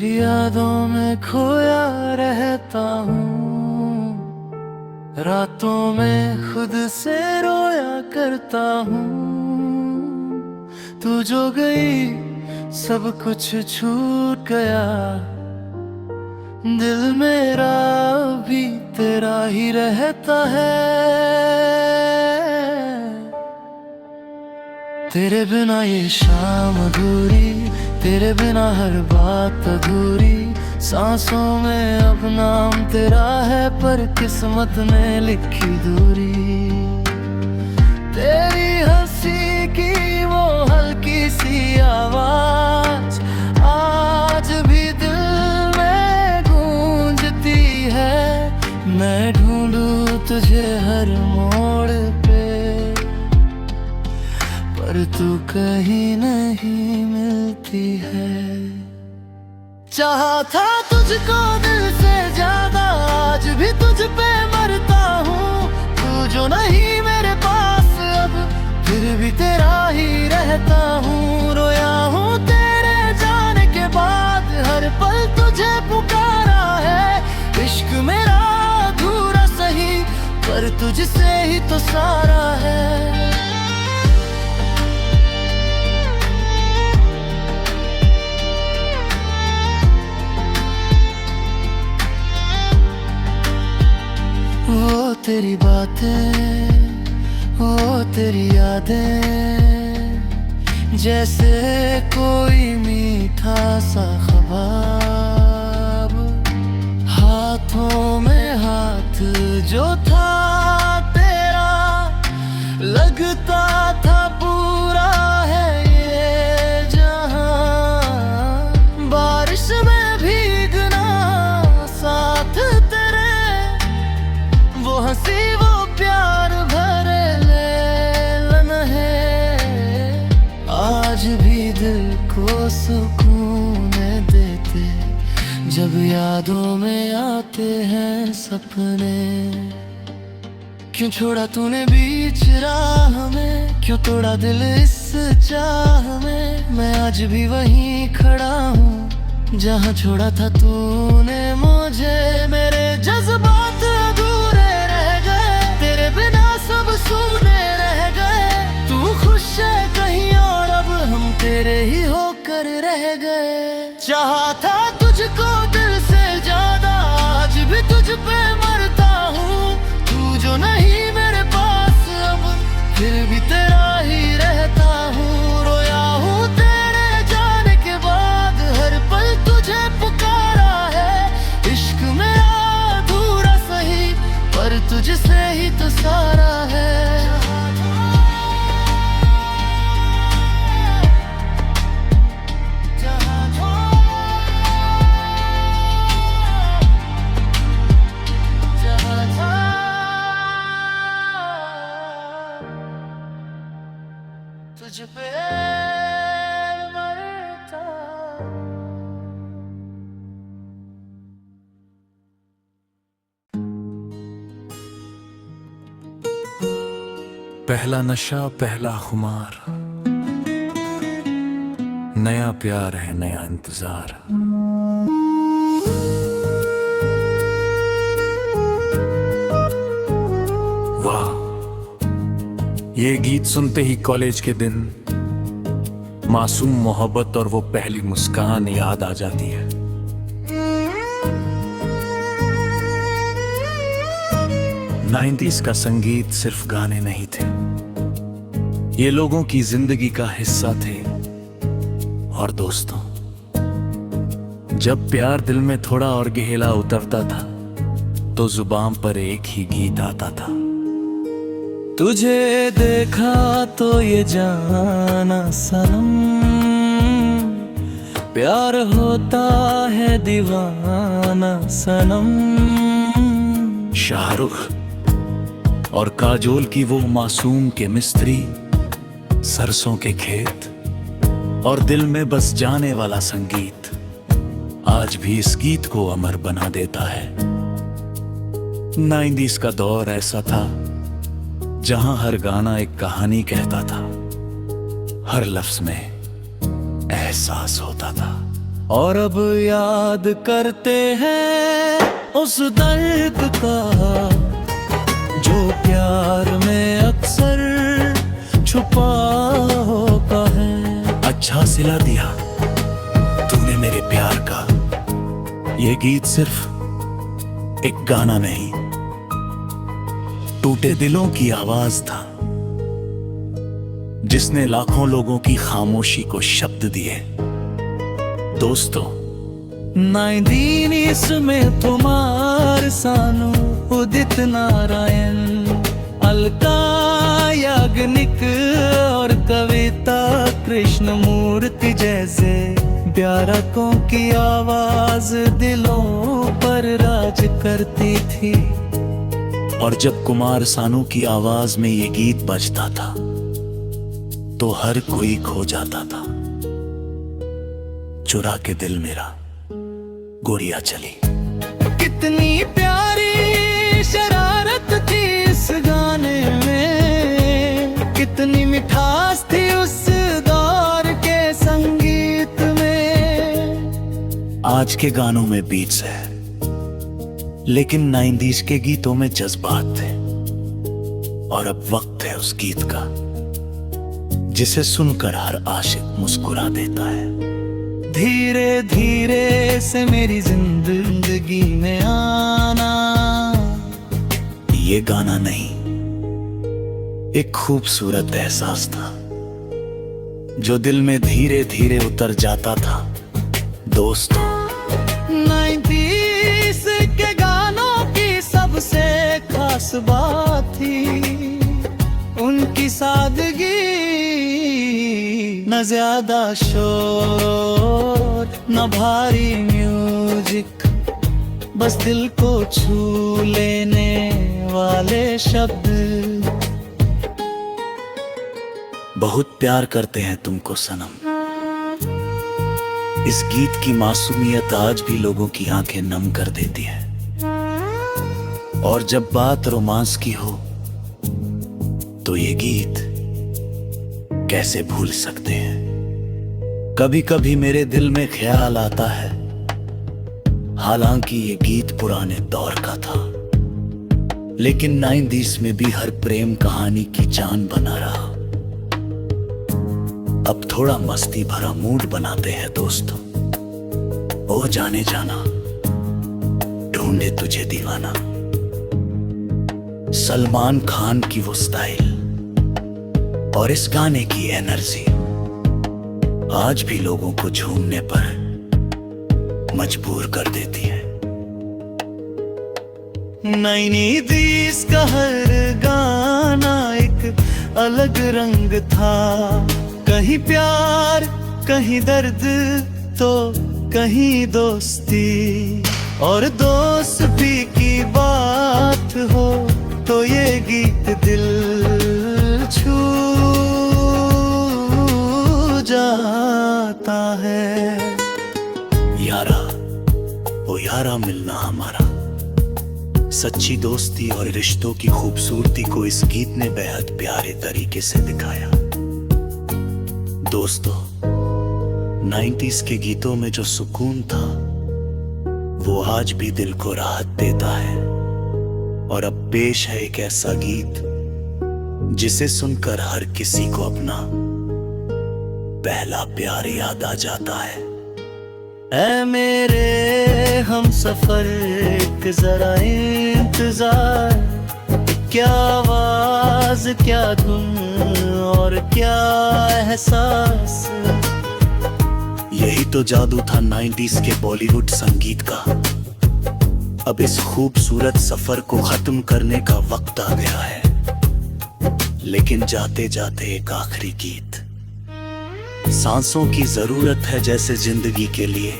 तेरी यादों में खोया रहता हूँ, रातों में खुद से रोया करता हूँ। तू जो गई सब कुछ छूट गया, दिल मेरा भी तेरा ही रहता है। तेरे बिना ये शाम अधूरी, तेरे बिना हर बात अधूरी। सांसों में अब नाम तेरा है, पर किस्मत ने लिखी दूरी। तेरी हंसी की वो हल्की सी आवाज आज भी दिल में गूंजती है। मैं ढूंढूं तुझे हर मोड़ पे, पर तू कहीं नहीं मिलती है। चाहा था तुझको दिल से ज्यादा, आज भी तुझ पे मरता हूँ। तू जो नहीं मेरे पास अब, फिर भी तेरा ही रहता हूँ। रोया हूँ तेरे जाने के बाद, हर पल तुझे पुकारा है। इश्क मेरा अधूरा सही, पर तुझसे ही तो सारा है। वो तेरी बातें, वो तेरी यादें, जैसे कोई मीठा सा ख्वाब। हाथों में हाथ जो था तेरा, लगता था पूरा है ये जहां। बारिश में भीगना साथ तेरे, वो हंसी वो प्यार भरे लेलन है। आज भी दिल को सुकून देते, जब यादों में आते हैं सपने। क्यों छोड़ा तूने बीच राह में, क्यों तोड़ा दिल इस चाह में। मैं आज भी वहीं खड़ा हूँ, जहाँ छोड़ा था तूने मुझे। मेरे जज्बात अधूरे रह गए, तेरे बिना सब सुने रह गए। तू खुश है कहीं और, अब हम तेरे ही होकर रह गए। चाहा था तुझको दिल से ज्यादा, आज भी तुझ पे मरता हूँ। तू जो नहीं मेरे पास अब, फिर भी तेरा ही रहता हूँ। रोया हूँ तेरे जाने के बाद, हर पल तुझे पुकारा है। इश्क मेरा अधूरा सही, पर तुझसे ही तो सारा है। तुझ पे मरता। पहला नशा पहला खुमार, नया प्यार है नया इंतजार। वाह, ये गीत सुनते ही कॉलेज के दिन, मासूम मोहब्बत और वो पहली मुस्कान याद आ जाती है। नाइंटीज़ का संगीत सिर्फ गाने नहीं थे, ये लोगों की जिंदगी का हिस्सा थे। और दोस्तों, जब प्यार दिल में थोड़ा और गहरा उतरता था, तो जुबान पर एक ही गीत आता था। तुझे देखा तो ये जाना सनम, प्यार होता है दीवाना सनम। शाहरुख और काजोल की वो मासूम केमिस्ट्री, सरसों के खेत और दिल में बस जाने वाला संगीत, आज भी इस गीत को अमर बना देता है। 90s का दौर ऐसा था जहां हर गाना एक कहानी कहता था, हर लफ्ज में एहसास होता था। और अब याद करते हैं उस दर्द का जो प्यार में अक्सर छुपा होता है। अच्छा सिला दिया तूने मेरे प्यार का। ये गीत सिर्फ एक गाना नहीं, टूटे दिलों की आवाज था जिसने लाखों लोगों की खामोशी को शब्द दिए। दोस्तों, नाइदीनीस में तुम्हार सानू उदित नारायण, अलका याग्निक और कविता कृष्णमूर्ति जैसे प्यारकों की आवाज दिलों पर राज करती थी। और जब कुमार सानू की आवाज में ये गीत बजता था तो हर कोई खो जाता था। चुरा के दिल मेरा गोरिया चली। कितनी प्यारी शरारत थी इस गाने में, कितनी मिठास थी उस दौर के संगीत में। आज के गानों में बीट्स है लेकिन 90s के गीतों में जज्बात थे। और अब वक्त है उस गीत का जिसे सुनकर हर आशिक मुस्कुरा देता है। धीरे धीरे से मेरी जिंदगी में आना, ये गाना नहीं, एक खूबसूरत एहसास था जो दिल में धीरे धीरे उतर जाता था। दोस्तों, 90s के गानों की सबसे खास बात थी उनकी सादगी, न ज्यादा शोर न भारी म्यूजिक, बस दिल को छू लेने वाले शब्द। बहुत प्यार करते हैं तुमको सनम। इस गीत की मासूमियत आज भी लोगों की आंखें नम कर देती है। और जब बात रोमांस की हो तो ये गीत कैसे भूल सकते हैं। कभी कभी मेरे दिल में ख्याल आता है, हालांकि ये गीत पुराने दौर का था लेकिन 90s में भी हर प्रेम कहानी की जान बना रहा। अब थोड़ा मस्ती भरा मूड बनाते हैं दोस्तों। ओ जाने जाना ढूंढे तुझे दीवाना, सलमान खान की वो स्टाइल और इस गाने की एनर्जी आज भी लोगों को झूमने पर मजबूर कर देती है। 90s का हर गाना एक अलग रंग था, कहीं प्यार कहीं दर्द तो कहीं दोस्ती, और दोस्ती की बात हो तो ये गीत दिल छू जाता है। यारा ओ यारा मिलना हमारा, सच्ची दोस्ती और रिश्तों की खूबसूरती को इस गीत ने बेहद प्यारे तरीके से दिखाया। दोस्तों, 90s के गीतों में जो सुकून था वो आज भी दिल को राहत देता है। और अब पेश है एक ऐसा गीत जिसे सुनकर हर किसी को अपना पहला प्यार याद आ जाता है। ऐ मेरे हम सफर एक जरा इंतजार, क्या आवाज क्या धुन और क्या एहसास। यही तो जादू था 90s के बॉलीवुड संगीत का। अब इस खूबसूरत सफर को खत्म करने का वक्त आ गया है, लेकिन जाते जाते एक आखिरी गीत। सांसों की जरूरत है जैसे जिंदगी के लिए,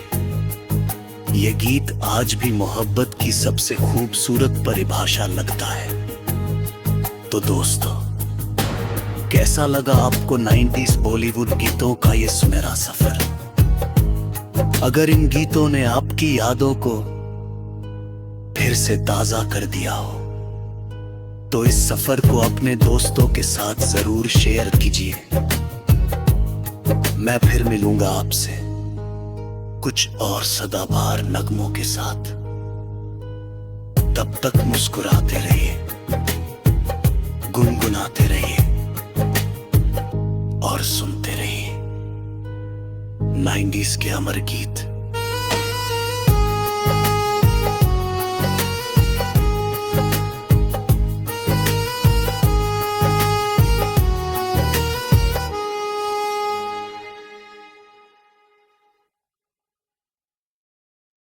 ये गीत आज भी मोहब्बत की सबसे खूबसूरत परिभाषा लगता है। तो दोस्तों, कैसा लगा आपको 90s बॉलीवुड गीतों का ये सुनहरा सफर? अगर इन गीतों ने आपकी यादों को फिर से ताजा कर दिया हो तो इस सफर को अपने दोस्तों के साथ जरूर शेयर कीजिए। मैं फिर मिलूंगा आपसे कुछ और सदाबहार नगमों के साथ। तब तक मुस्कुराते रहिए, गुनगुनाते रहिए और सुनते रहिए 90s के अमर गीत।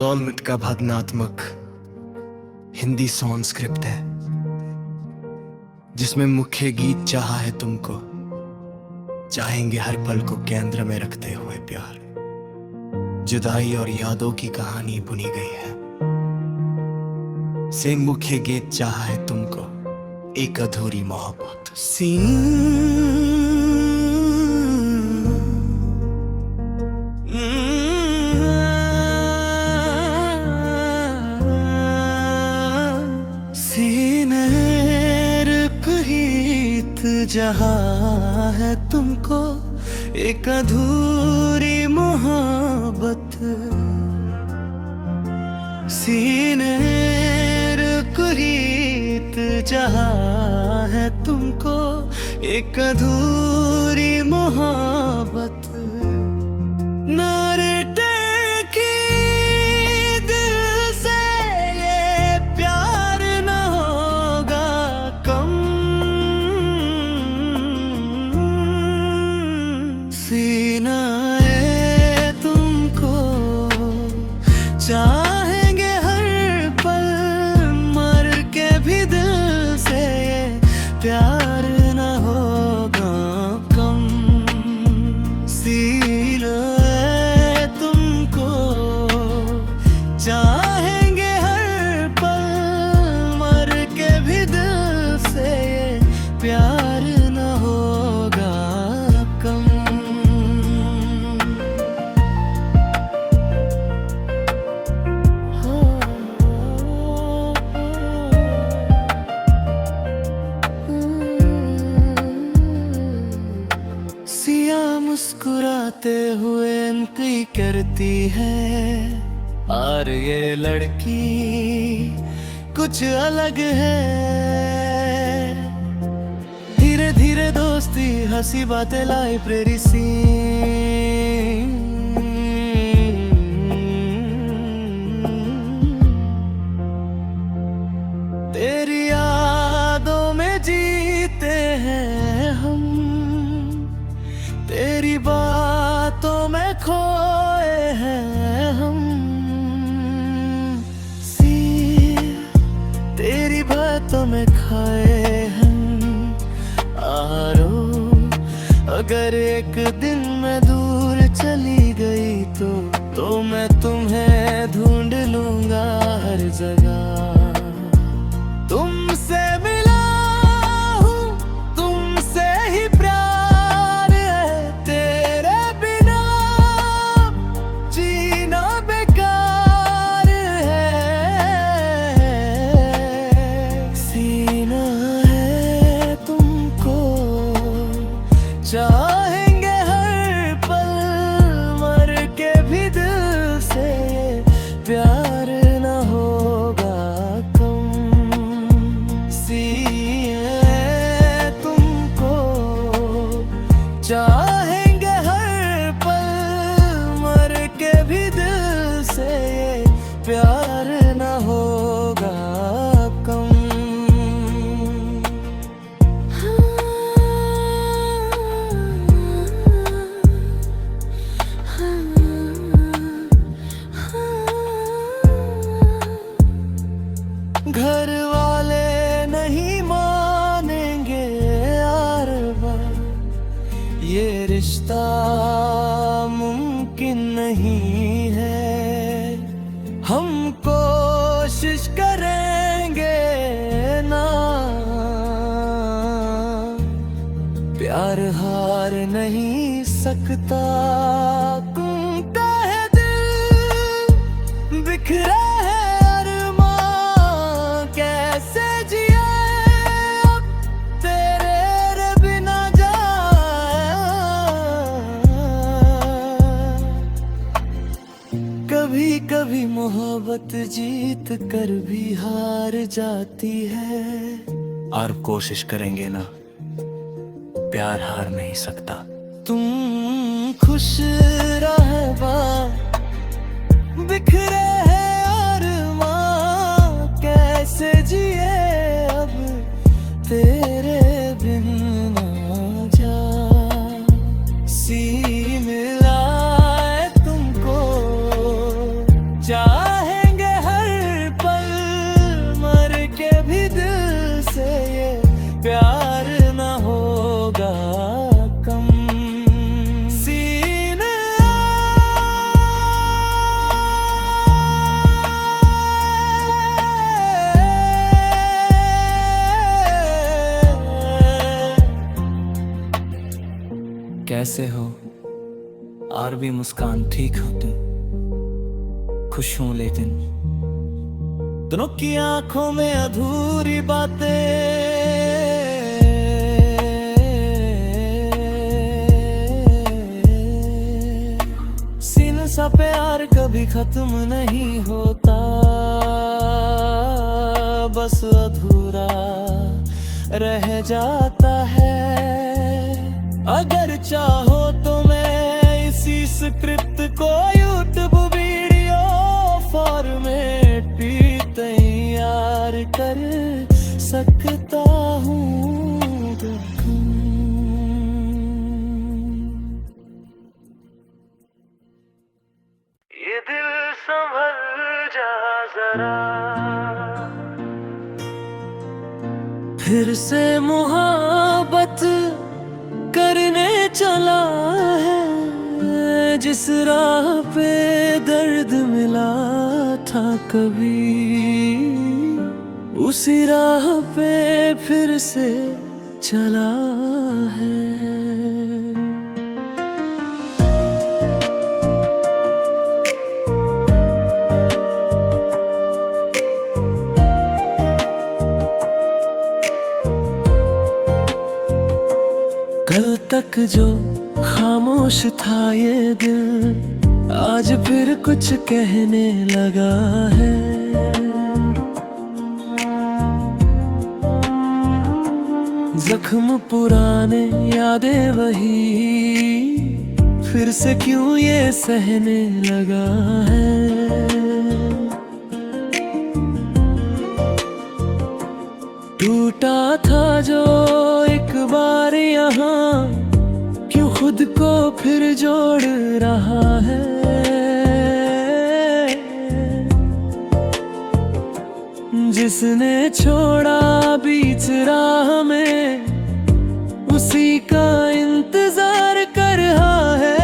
डॉलमिट का भावनात्मक हिंदी सॉन्ग स्क्रिप्ट है, जिसमें मुख्य गीत चाहा है तुमको, चाहेंगे हर पल को केंद्र में रखते हुए प्यार। जुदाई और यादों की कहानी बुनी गई है। से मुख्य गीत चाहा है तुमको, एक अधूरी मोहब्बत। जहाँ है तुमको एक अधूरी मोहब्बत, सीने रुकरीत जहाँ है तुमको एक अधूरी मोहब्बत। नारे टेकी दिल से ये प्यार न होगा कम, सीना है तुमको चाहेंगे हर पल, मर के भी दिल से ये प्यार न होगा कम। सीना है तुमको चाहेंगे हर पल, मर के भी दिल से ये प्यार न होगा कम। मुस्कुराते हुए इनकी करती है, और ये लड़की कुछ अलग है। धीरे धीरे दोस्ती हंसी बातें लाई प्रेरी सी, तेरी यादों में जीते हैं हम, तेरी बातों में खोए हैं हम। तेरी बातों में खाए हम आरो, अगर एक दिन मैं दूर चली गई तो मैं तुम्हें ढूंढ लूंगा हर जगह। तुमसे मिला हूँ, तुमसे ही प्यार है, तेरे बिना जीना बेकार है। सीना है तुमको चाहेंगे हर पल, मर के भी दिल से प्यार न होगा कम। सीए तुमको चाहेंगे हर पल, मर के भी दिल से प्यार न होगा कम। घर वाले नहीं मानेंगे यार बार, ये रिश्ता मुमकिन नहीं है। हम कोशिश करेंगे ना, प्यार हार नहीं सकता। तुम कहे दिल बिखरा है अरमां, कैसे जिए अब तेरे बिना जाए। मोहब्बत जीत कर भी हार जाती है। और कोशिश करेंगे ना, प्यार हार नहीं सकता। तुम खुश रहबा बिखरे हैं अरमां, कैसे जिए अब तेरे बिन ना जा। सी मिलाए तुमको चाहेंगे हर पल, मर के भी दिल से ये प्यार न होगा कम। सीने कैसे हो? और भी मुस्कान ठीक हो तुम? खुश हूं लेकिन दोनों की आंखों में अधूरी बातें। सीन सा प्यार कभी खत्म नहीं होता, बस अधूरा रह जाता है। अगर चाहो तो मैं इसी स्क्रिप्ट को यूट्यूब वीडियो फॉर्मेट भी तैयार कर सकता हूँ। ये दिल संभल जा जरा, फिर से मोहब्बत करने चला है। जिस राह पे दर्द मिला था कभी, उसी राह पे फिर से चला है। कल तक जो खामोश था ये दिल, आज फिर कुछ कहने लगा है। जख्म पुराने, यादें वही, फिर से क्यों ये सहने लगा है। टूटा था जो एक बार यहाँ, क्यों खुद को फिर जोड़ रहा है। जिसने छोड़ा बीच राह में, उसी का इंतजार कर रहा है।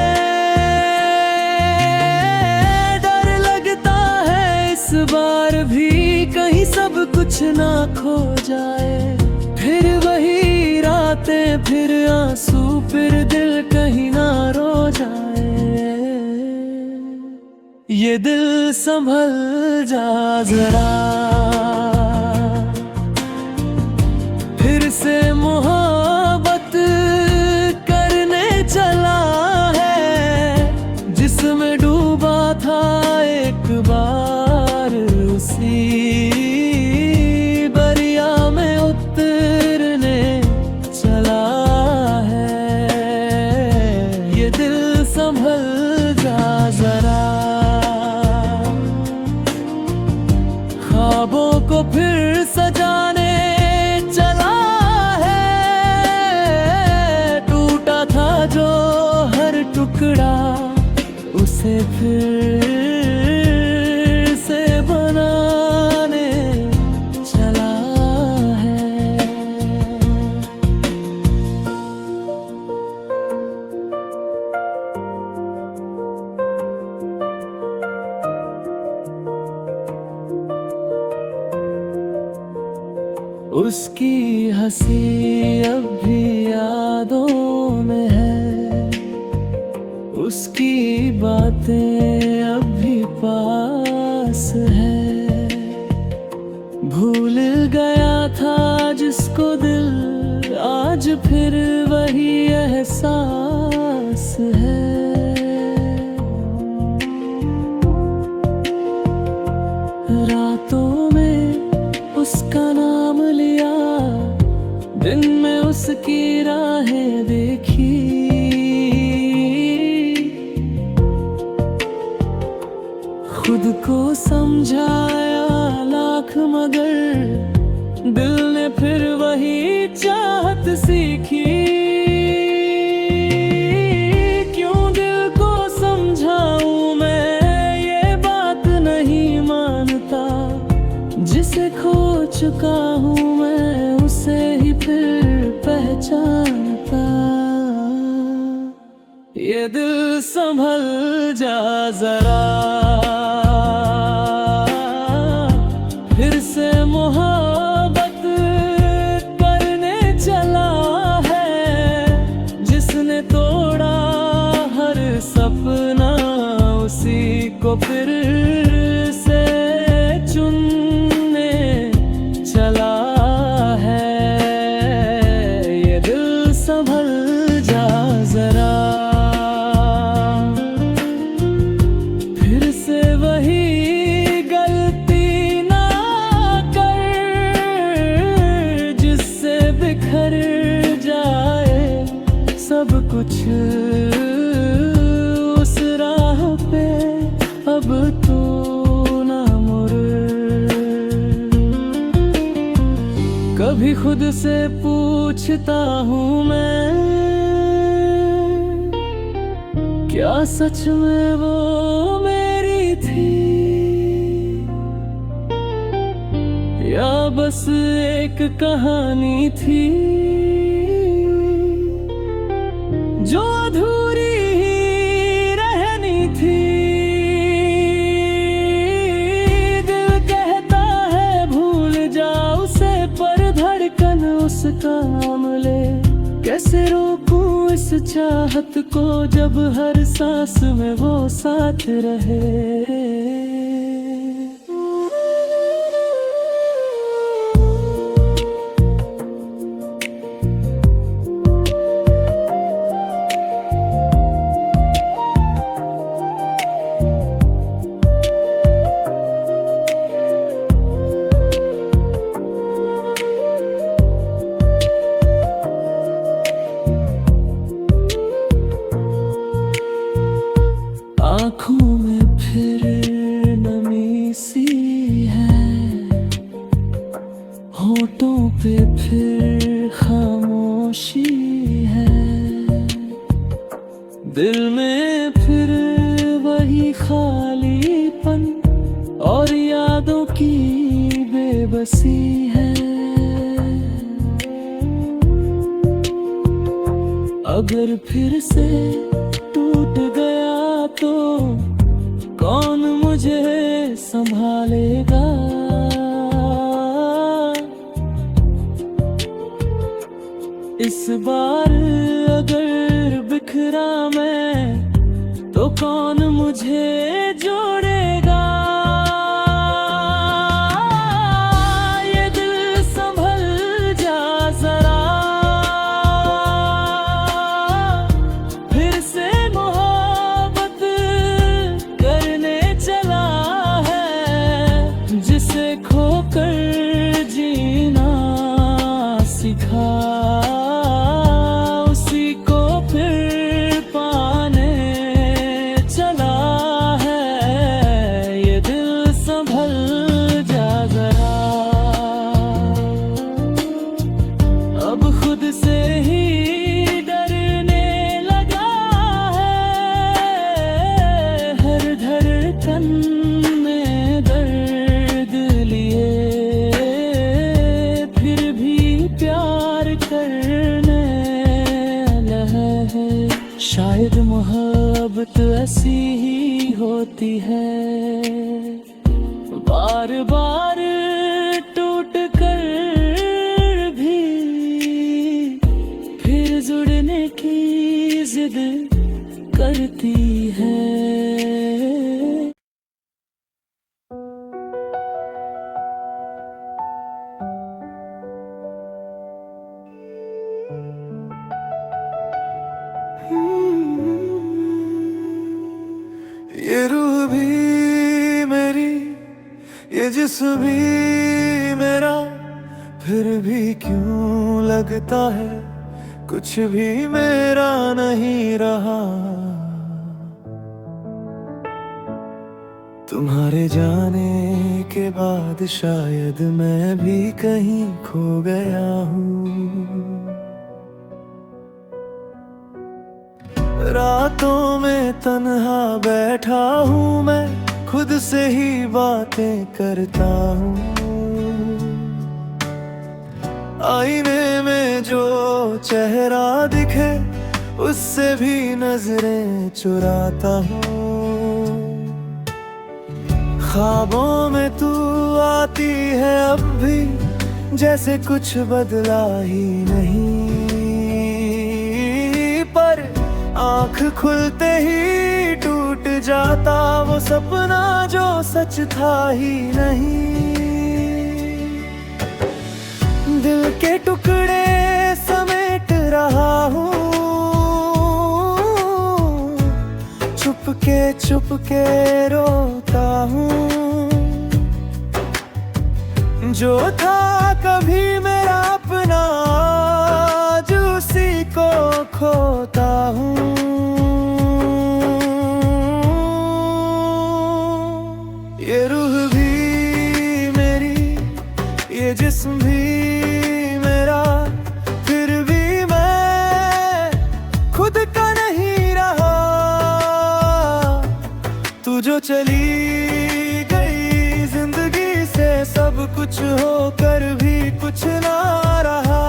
डर लगता है इस बार भी कहीं सब कुछ ना खो जाए। फिर वही रातें, फिर आंसू, फिर दिल कहीं ना रो जाए। ये दिल संभल जा जरा, फिर से मोहब्बत करने चला है। जिसमें डूबा था एक बार, उसी दरिया में उतरने चला है। ये दिल संभल जा जरा, ख्वाबों को फिर सजाने चला है। टूटा था जो हर टुकड़ा, उसे फिर से बनाने चला है। उसकी हंसी अब भी यादों में है, उसकी बातें अब भी पास है। भूल गया था जिसको दिल, आज फिर वही एहसास है। की राहें देखी, खुद को समझाया लाख मगर दिल ने फिर वही चाहत सीखी। क्यों दिल को समझाऊं मैं ये बात नहीं मानता, जिसे खो चुका हूँ मैं उसे ही फिर पहचानता। ये दिल संभल जा जरा, फिर से मोहब्बत करने चला है। जिसने तोड़ा हर सपना उसी को फिर से चुनने चला है। ये दिल संभल जा जरा, फिर से वही गलती ना कर जिससे बिखर जाए सब कुछ उस राह पे। अब तू ना मुड़। कभी खुद से पूछता हूँ मैं, क्या सच में वो मेरी थी, या बस एक कहानी थी जो अधूरी ही रहनी थी। दिल कहता है भूल जा उसे, पर धड़कन उसका नाम ले। कैसे रोकूं इस चाहत को जब हर सांस में वो साथ रहे। आँखों में फिर नमी सी है, होठों पे फिर खामोशी है। दिल में फिर वही खालीपन और यादों की बेबसी है। अगर फिर से टूट गया तो कौन मुझे संभालेगा। इस बार अगर बिखरा मैं तो कौन मुझे जोड़ेगा। ये दिल संभल जा जरा, फिर से मोहब्बत करने चला है। जिसे खोकर जीना सिखा उसी को फिर पाने चला है। ये दिल संभल जा जरा, अब खुद से ही डरने लगा है। हर धड़कन में दर्द लिए फिर भी प्यार करने लगा है। शायद मोहब्बत ऐसी ही होती है, बार बार टूट कर भी फिर जुड़ने की जिद करती है। ये रूह भी मेरी, ये जिस्म भी मेरा, फिर भी क्यों लगता है कुछ भी मेरा नहीं रहा। तुम्हारे जाने के बाद शायद मैं भी कहीं खो गया हूँ। रातों में तन्हा बैठा हूँ मैं, खुद से ही बातें करता हूँ। आईने में जो चेहरा दिखे उससे भी नजरें चुराता हूँ। ख्वाबों में तू आती है अब भी, जैसे कुछ बदला ही नहीं। पर आँख खुलते ही टूट जाता वो सपना जो सच था ही नहीं। दिल के टुकड़े समेट रहा हूँ, छुप के रोता हूँ। जो था कभी मेरा अपना, आज उसी को खोता हूँ। ये रूह भी मेरी, ये जिस्म भी मेरा, फिर भी मैं खुद का नहीं रहा। तू जो चली गई जिंदगी से, सब कुछ होकर भी कुछ ना रहा।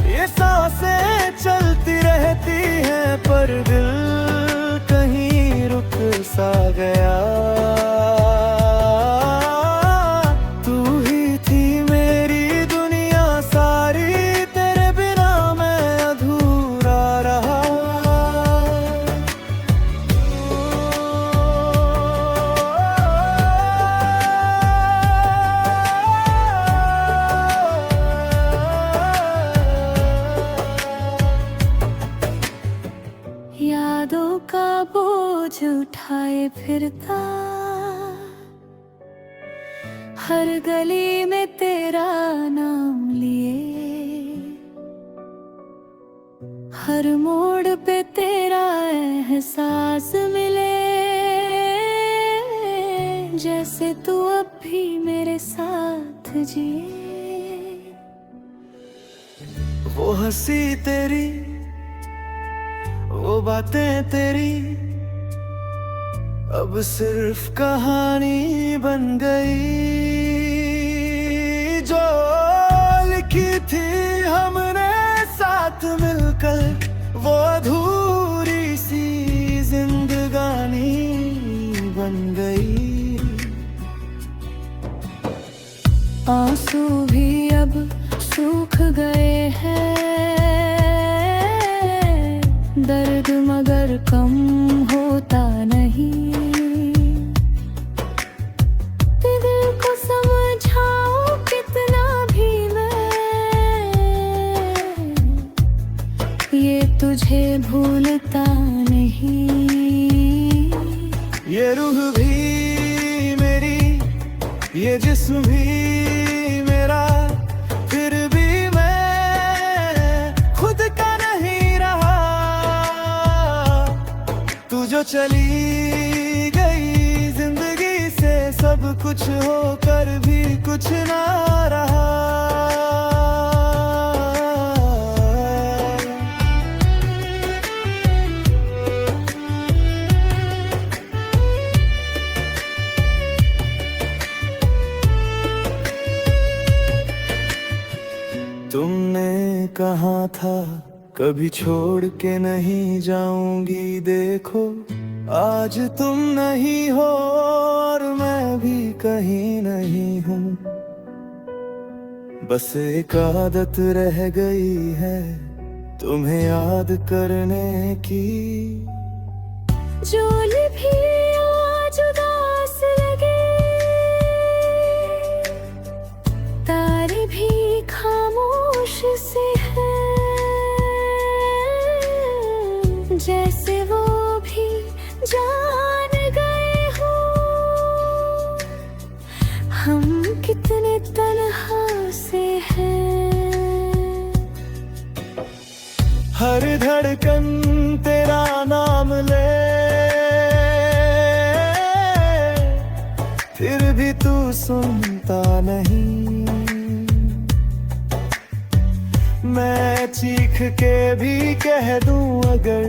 ये सांसें चलती रहती हैं पर दिल कहीं रुक सा गया। तू ही थी मेरी दुनिया सारी, तेरे बिना मैं अधूरा रहा। यादों का बोझ उठाए फिरता, हर गली में तेरा नाम लिए, हर मोड़ पे तेरा एहसास मिले, जैसे तू अब भी मेरे साथ जिए। वो हंसी तेरी, वो बातें तेरी, अब सिर्फ कहानी बन गई। जो लिखी थी हमने साथ मिलकर, वो अधूरी सी जिंदगानी बन गई। आंसू भी अब सूख गए हैं, दर्द मगर कम होता नहीं। दिल को समझाओ कितना भी मैं, ये तुझे भूलता नहीं। ये रूह भी मेरी, ये जिस्म भी मेरा, फिर भी मैं खुद का नहीं रहा। तू जो चली गई जिंदगी से, सब कुछ होकर भी कुछ ना रहा। तुमने कहा था कभी छोड़ के नहीं जाऊंगी, देखो आज तुम नहीं हो और मैं भी कहीं नहीं हूँ। बस एक आदत रह गई है तुम्हें याद करने की। जोल भी आज उदास लगे, तारे भी खामोश से है, जैसे वो भी जान गए हो हम कितने तन्हा से हैं। हर धड़कन तेरा नाम ले, फिर भी तू सुनता नहीं। मैं चीख के भी कह दूं अगर,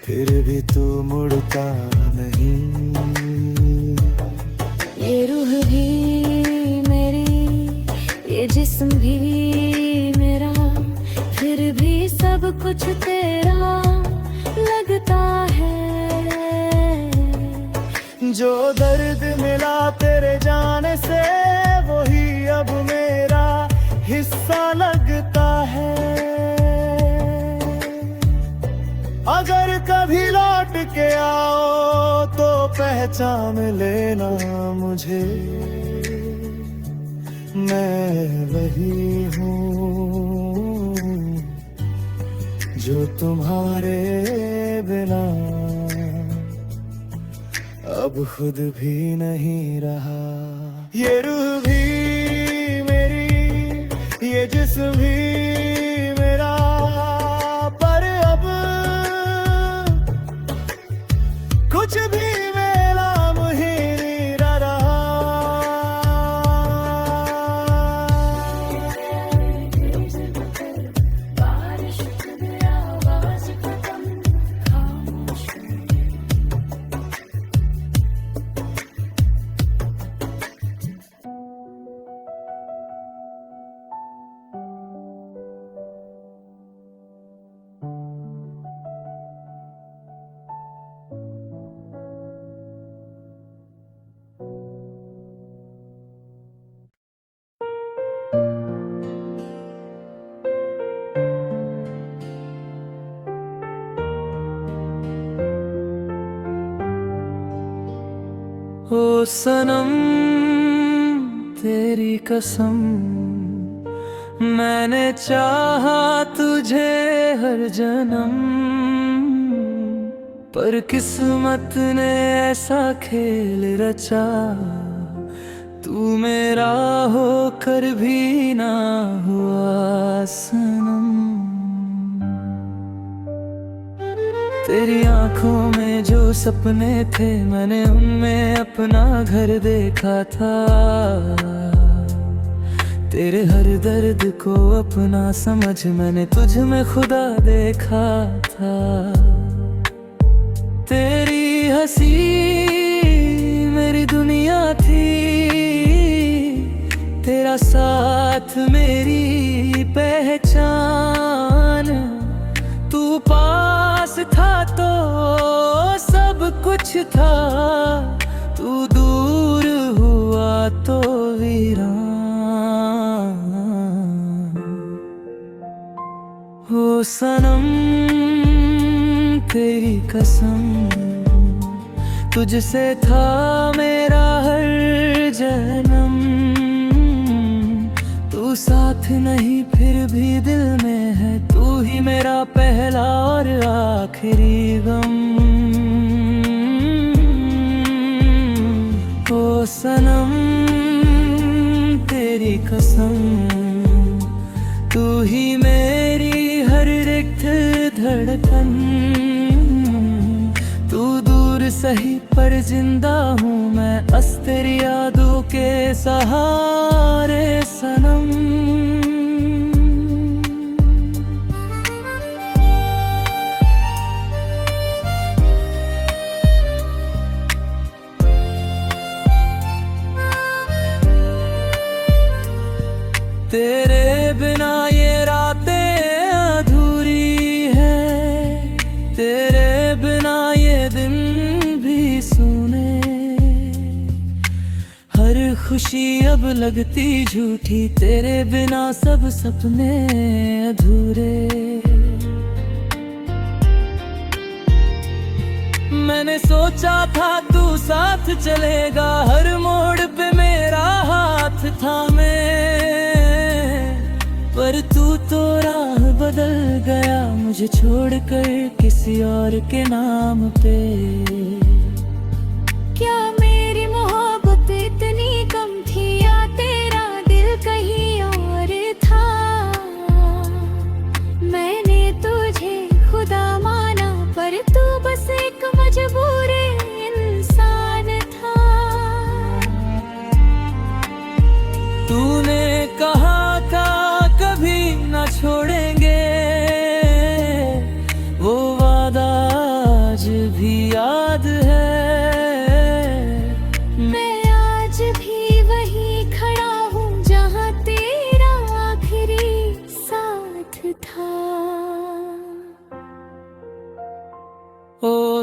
फिर भी तू मुड़ता नहीं। ये रूह भी मेरी, ये जिस्म भी मेरा, फिर भी सब कुछ तेरा लगता है। जो दर्द मिला तेरे जाने से, वही अब मेरा हिस्सा लगता है। अगर कभी लौट के आओ तो पहचान लेना मुझे, मैं वही हूँ जो तुम्हारे बिना अब खुद भी नहीं रहा। ये रूह भी मेरी, ये जिस्म भी मेरा, पर अब कुछ भी मेरा मुझे नहीं रहा। बारिश आवाज खत्म, खामोश। ओ सनम तेरी कसम, मैंने चाहा तुझे हर जन्म, पर किस्मत ने ऐसा खेल रचा, तू मेरा होकर भी ना हुआ सनम। तेरी आंखों में जो सपने थे, मैंने उनमें अपना घर देखा था। तेरे हर दर्द को अपना समझ मैंने तुझ में खुदा देखा था। तेरी हंसी मेरी दुनिया थी, तेरा साथ मेरी पहचान। तू पास था तो सब कुछ था, तू दूर हुआ तो वीरान। हो सनम तेरी कसम, तुझसे था मेरा हर जन्म। तू साथ नहीं फिर भी दिल में है, तू ही मेरा पहला और आखिरी गम। ओ सनम तेरी कसम, तू ही मेरी हर रिक्त धड़कन। तू दूर सही पर जिंदा हूँ मैं, बस तेरी यादों के सहारे सनम। तेरे बिना ये रातें अधूरी है, तेरे बिना ये दिन भी सुने। हर खुशी अब लगती झूठी, तेरे बिना सब सपने अधूरे। मैंने सोचा था तू साथ चलेगा, हर मोड़ पे मेरा हाथ थामे, पर तू तो राह बदल गया मुझे छोड़कर किसी और के नाम पे। क्या मेरी मोहब्बत इतनी कम थी, या तेरा दिल कहीं और था?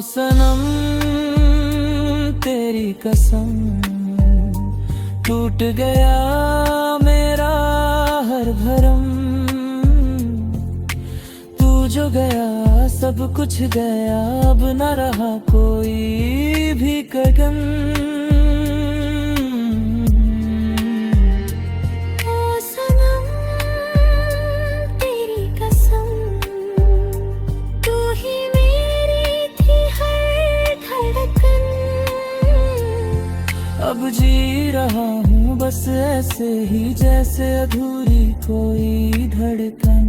सनम तेरी कसम, टूट गया मेरा हर भरम। तू जो गया सब कुछ गया, अब न रहा कोई भी कदम। ओ सनम तेरी कसम, तू ही मेरी थी हर धड़कन। अब जी रहा हूँ बस ऐसे ही जैसे अधूरी कोई धड़कन।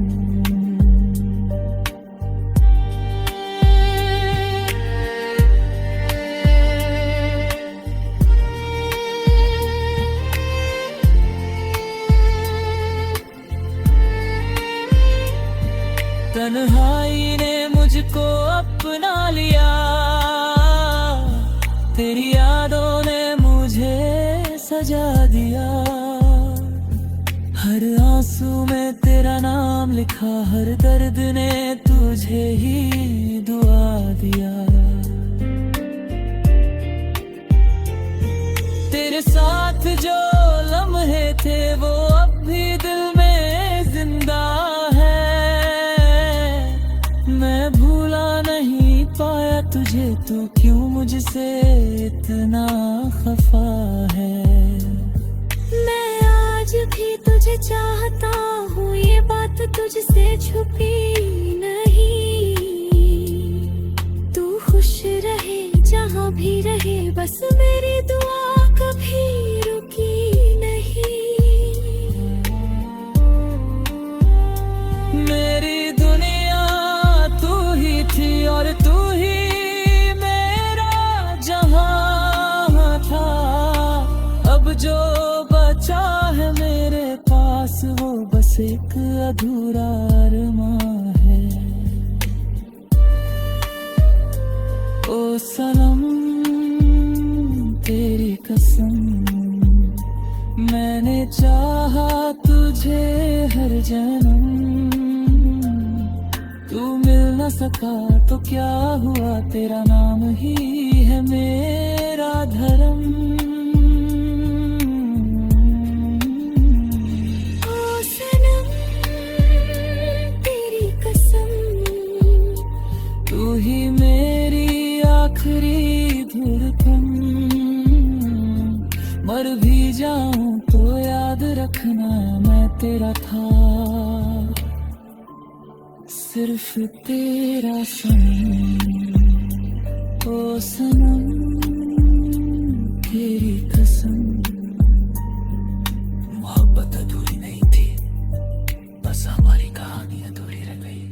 तन्हाई ने मुझको अपना लिया, तेरी यादों ने मुझे सजा दिया। हर आंसू में तेरा नाम लिखा, हर दर्द ने तुझे ही दुआ दिया। तेरे साथ जो लम्हे थे वो अब भी दिल में जिंदा है। मैं भूला नहीं पाया तुझे, तू क्यों मुझसे इतना खफा है। मैं आज भी तुझे चाहता हूँ, ये बात तुझसे छुपी नहीं। तू खुश रहे जहाँ भी रहे, बस मेरी दुआ कभी रुकी नहीं। मेरी दुनिया तू ही थी और तू ही मेरा जहां था। अब जो बचा है मेरे पास वो बस एक अधूरा अरमां है। ओ सनम तेरी कसम, मैंने चाहा तुझे हर जन्म। तू मिल न सका तो क्या हुआ, तेरा नाम ही है मेरा धर्म। ओ सनम तेरी कसम, तू ही मेरी आखिरी धड़कन। मर भी जाऊं तो याद रखना मैं तेरा था, सिर्फ तेरा सनम। ओ सनम तेरी कसम। मोहब्बत अधूरी नहीं थी, बस हमारी कहानी अधूरी रह गई।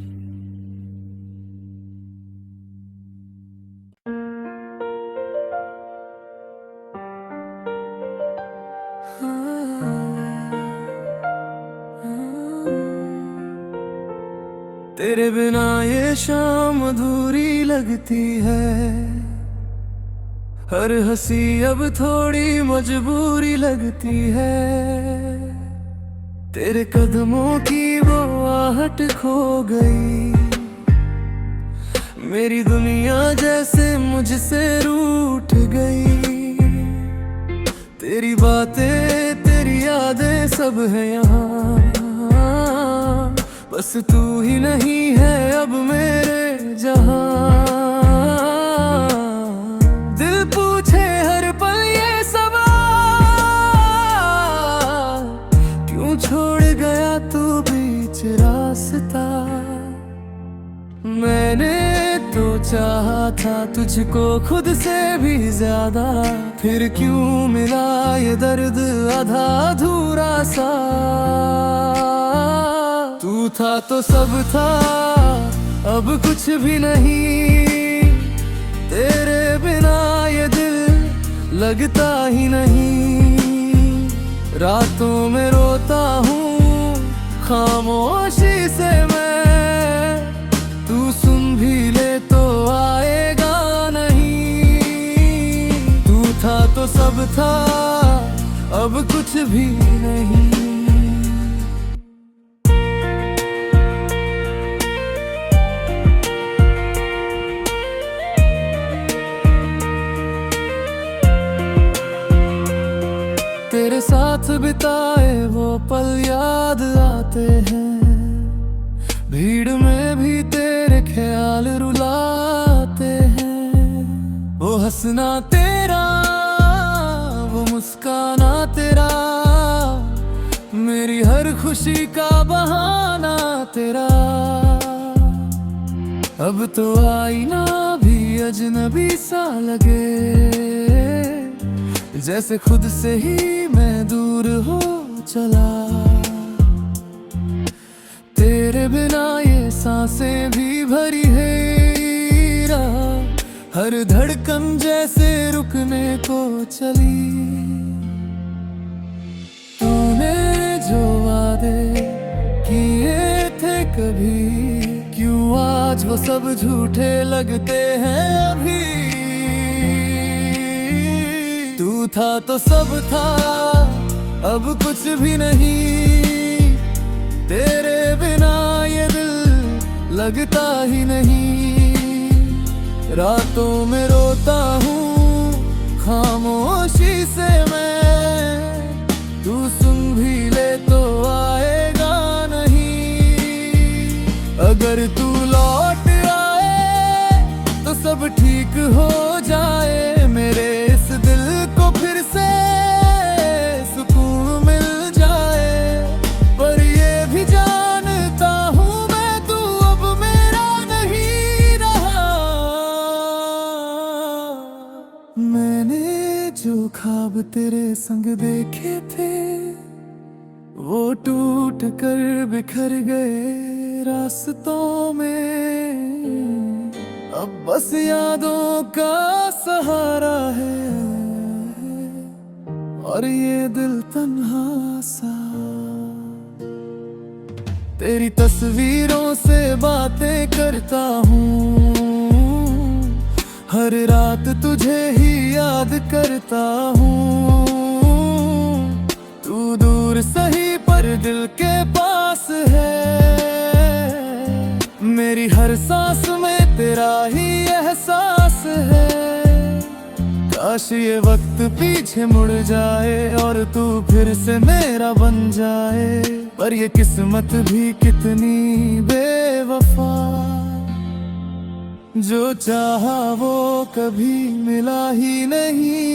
तेरे बिना ये शाम अधूरी लगती है, हर हंसी अब थोड़ी मजबूरी लगती है। तेरे कदमों की वो आहट खो गई, मेरी दुनिया जैसे मुझसे रूठ गई। तेरी बातें तेरी यादें सब है यहाँ, बस तू ही नहीं है अब मेरे जहां। दिल पूछे हर पल ये सवाल, क्यों छोड़ गया तू बीच रास्ता। मैंने तो चाहा था तुझको खुद से भी ज्यादा, फिर क्यों मिला ये दर्द आधा अधूरा सा। तू था तो सब था, अब कुछ भी नहीं। तेरे बिना ये दिल लगता ही नहीं। रातों में रोता हूँ खामोशी से मैं, तू सुन भी ले तो आएगा नहीं। तू था तो सब था, अब कुछ भी नहीं। तेरे साथ बिताए वो पल याद आते हैं, भीड़ में भी तेरे ख्याल रुलाते हैं। वो हंसना तेरा, वो मुस्काना तेरा, मेरी हर खुशी का बहाना तेरा। अब तो आईना भी अजनबी सा लगे, जैसे खुद से ही मैं दूर हो चला। तेरे बिना ये सांसें भी भरी है रहा, हर धड़कन जैसे रुकने को चली। तूने जो वादे किए थे कभी, क्यों आज वो सब झूठे लगते हैं अभी। तू था तो सब था, अब कुछ भी नहीं, तेरे बिना ये दिल लगता ही नहीं। रातों में रोता हूँ खामोशी से मैं, तू सुन भी ले तो आएगा नहीं। अगर तू लौट आए तो सब ठीक हो जाए, मेरे इस दिल को फिर से सुकून मिल जाए। पर ये भी जानता हूँ मैं, तू अब मेरा नहीं रहा। मैंने जो ख्वाब तेरे संग देखे थे, वो टूट कर बिखर गए रास्तों में। अब बस यादों का सहारा है, और ये दिल तन्हा सा। तेरी तस्वीरों से बातें करता हूँ, हर रात तुझे ही याद करता हूँ। तू दूर सही पर दिल के पास है, मेरी हर सांस में तेरा ही एहसास है। काश ये वक्त पीछे मुड़ जाए और तू फिर से मेरा बन जाए, पर ये किस्मत भी कितनी बेवफा। जो चाहा वो कभी मिला ही नहीं।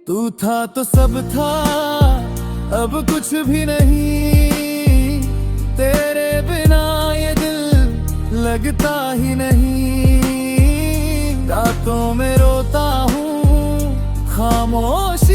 तू था तो सब था, अब कुछ भी नहीं, तेरे बिना ये दिल लगता ही नहीं। रातों में रोता हूँ खामोश